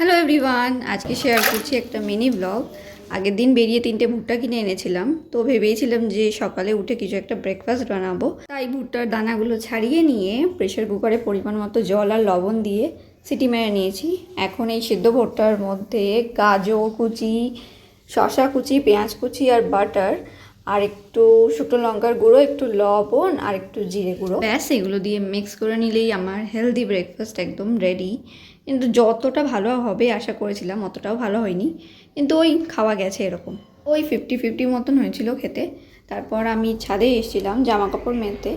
Hello everyone, আজকে share করছি একটা মিনি ব্লগ। আগের দিন বেরিয়ে 3টে ভুট্টা কিনে এনেছিলাম, তো ভেবেছিলাম যে সকালে উঠে কিছু একটা ব্রেকফাস্ট বানাবো। তাই ভুট্টার দানাগুলো ছাড়িয়ে নিয়ে প্রেশার কুকারে পরিমাণ মতো জল আর লবণ দিয়ে সিটি মেরে নিয়েছি। এখন এই সিদ্ধ ভুট্টার মধ্যে গাজর কুচি, শসা কুচি, পেঁয়াজ কুচি আর বাটার আর একটু শুকনো লঙ্কার গুঁড়ো, একটু লবণ আর একটু জিরে গুঁড়ো, ব্যাস এগুলো দিয়ে মিক্স করে নিলেই আমার হেলদি ব্রেকফাস্ট একদম রেডি। কিন্তু যতটা ভালো হবে আশা করেছিলাম অতটাও ভালো হয়নি, কিন্তু ওই খাওয়া গেছে এরকম। ওই 50-50 মতন হয়েছিল খেতে। তারপর আমি ছাদে এসেছিলাম জামা কাপড় মেলতে,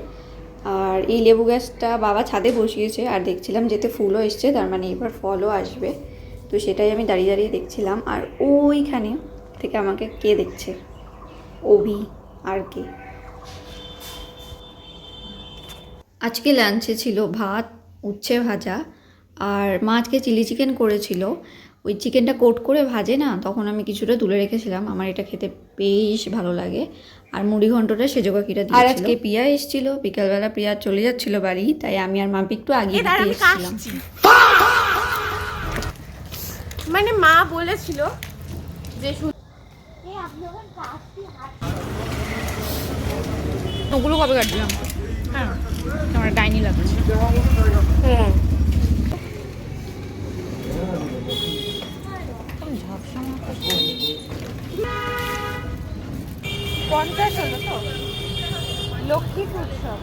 আর এই লেবু গাছটা বাবা ছাদে বসিয়েছে আর দেখছিলাম যেতে ফুলও এসছে, তার মানে এবার ফলও আসবে। তো সেটাই আমি দাঁড়িয়ে দাঁড়িয়ে দেখছিলাম। আর ওইখানে থেকে আমাকে কে দেখছে, অভি আর কে। আজকে লাঞ্চে ছিল ভাত, উচ্ছে ভাজা, আর মা আজকে চিলি চিকেন করেছিল। ওই চিকেনটা কোট করে ভাজে না, তখন আমি কিছুটা তুলে রেখেছিলাম, আমার এটা খেতে বেশ ভালো লাগে। আর মুড়ি ঘন্টটা সেজো কাকিটা দিয়েছিল। আর আজকে প্রিয়া এসেছিল বিকালবেলা, প্রিয়া চলে যাচ্ছিল বাড়ি, তাই আমি আর মাপি একটু আগিয়ে দিতে এসেছিলাম। মানে মা বলেছিল যে ওগুলো কবে কাটছিলাম। হ্যাঁ আমার ডাইনি লাগছে। পঞ্চাশ হলো তো লক্ষ্মী উৎসব।